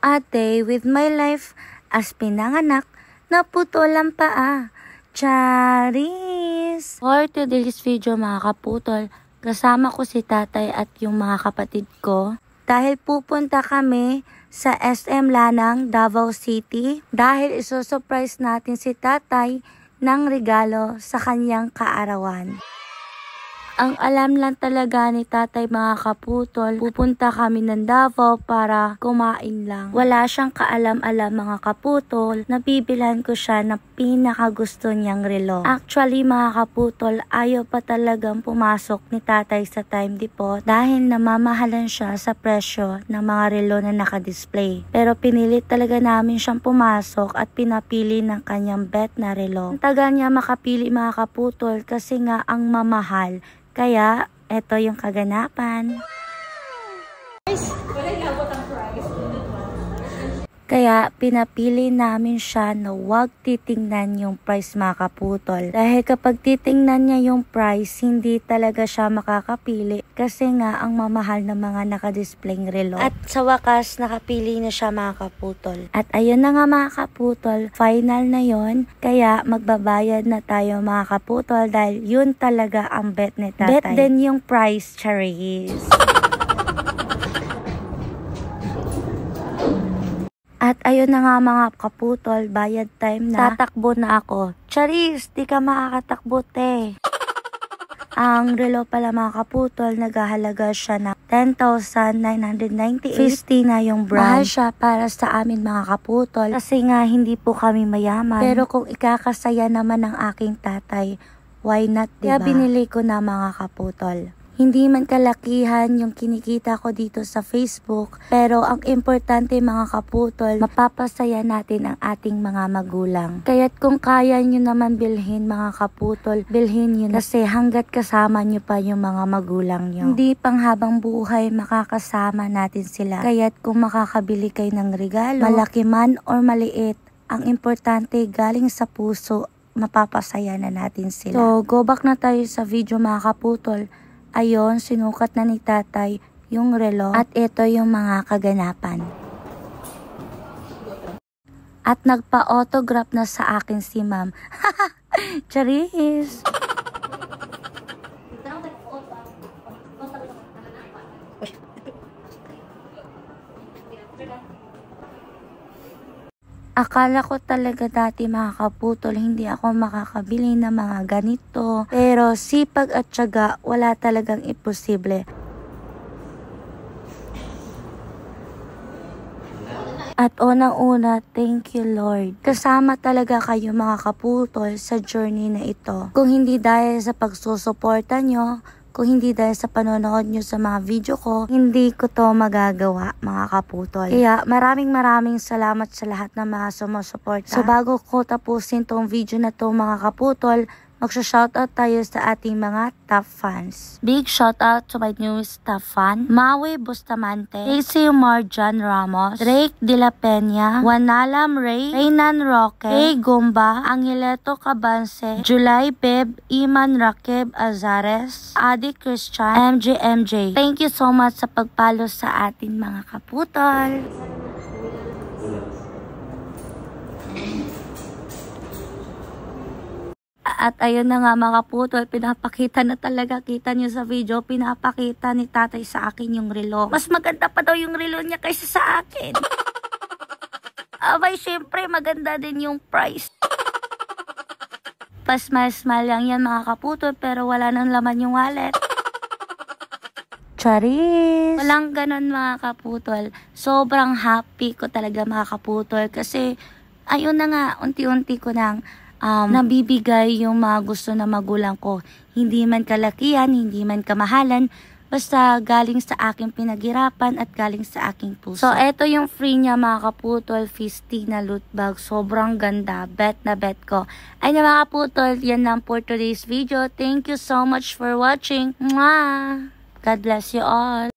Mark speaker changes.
Speaker 1: A day with my life as pinanganak, naputol ang paa. Charis! For today's video mga kaputol, kasama ko si tatay at yung mga kapatid ko. Dahil pupunta kami sa SM Lanang, Davao City. Dahil isusurprise natin si tatay ng regalo sa kanyang kaarawan. Ang alam lang talaga ni tatay mga kaputol, pupunta kami ng Davao para kumain lang. Wala siyang kaalam-alam mga kaputol, nabibilhan ko siya na pinakagusto niyang relo. Actually mga kaputol, ayaw pa talagang pumasok ni tatay sa Time Depot dahil namamahalan siya sa presyo ng mga relo na nakadisplay. Pero pinilit talaga namin siyang pumasok at pinapili ng kanyang bet na relo. Ang tagal niya makapili mga kaputol kasi nga ang mamahal. Kaya, eto yung kaganapan. Kaya, pinapili namin siya na huwag titingnan yung price mga kaputol. Dahil kapag titingnan niya yung price, hindi talaga siya makakapili. Kasi nga, ang mamahal ng mga nakadisplaying relo. At sa wakas, nakapili na siya mga kaputol. At ayun na nga mga kaputol, final na yon. Kaya, magbabayad na tayo mga kaputol dahil yun talaga ang bet ni tatay. Bet din yung price, Charis. At ayun na nga mga kaputol, bayad time na. Tatakbo na ako. Charis, di ka makakatakbo te. Ang relo pala mga kaputol, naghahalaga siya na 10,998. 50 na yung brand. Mahal siya para sa amin mga kaputol. Kasi nga hindi po kami mayaman. Pero kung ikakasaya naman ng aking tatay, why not diba? Kaya binili ko na mga kaputol. Hindi man kalakihan yung kinikita ko dito sa Facebook, pero ang importante mga kaputol, mapapasaya natin ang ating mga magulang. Kaya't kung kaya nyo naman bilhin mga kaputol, bilhin nyo kasi hanggat kasama nyo pa yung mga magulang nyo. Hindi pang habang buhay makakasama natin sila. Kaya't kung makakabili kayo ng regalo, malaki man or maliit, ang importante galing sa puso, mapapasaya na natin sila. So, go back na tayo sa video mga kaputol. Ayon, sinukat na ni tatay yung relo at ito yung mga kaganapan. At nagpa-autograph na sa akin si ma'am. Charis! Akala ko talaga dati mga kaputol, hindi ako makakabili ng mga ganito. Pero sipag at tiyaga, wala talagang imposible. At unang-una, thank you Lord. Kasama talaga kayo mga kaputol sa journey na ito. Kung hindi dahil sa pagsusuporta nyo, kung hindi dahil sa panonood nyo sa mga video ko, hindi ko to magagawa mga kaputol. Kaya maraming salamat sa lahat ng mga sumusuporta. So bago ko tapusin tong video na to mga kaputol, magsha-shoutout tayo sa ating mga top fans. Big shoutout to my newest top fan, Maui Bustamante, Casey Marjan Ramos, Drake De La Peña, Wanalam Ray, Reynan Roque, Ray Gumba, Angileto Cabanse, July Beb, Iman Rakib Azares, Adi Christian, MJ. Thank you so much sa pagpalo sa ating mga kaputol. At ayun na nga mga kaputol, pinapakita na talaga, kita nyo sa video, pinapakita ni tatay sa akin yung relo. Mas maganda pa daw yung relo niya kaysa sa akin. Abay, syempre maganda din yung price. Pasmal-smal lang yan mga kaputol, pero wala nang laman yung wallet. Charis! Walang ganon mga kaputol. Sobrang happy ko talaga mga kaputol kasi ayun na nga, unti-unti ko nang nabibigay yung mga gusto na magulang ko. Hindi man kalakihan, hindi man kamahalan, basta galing sa aking pinaghirapan at galing sa aking puso. So, eto yung free niya mga kaputol, Fisty na loot bag. Sobrang ganda. Bet na bet ko. Ay na mga kaputol, yan lang for today's video. Thank you so much for watching. Mwah! God bless you all.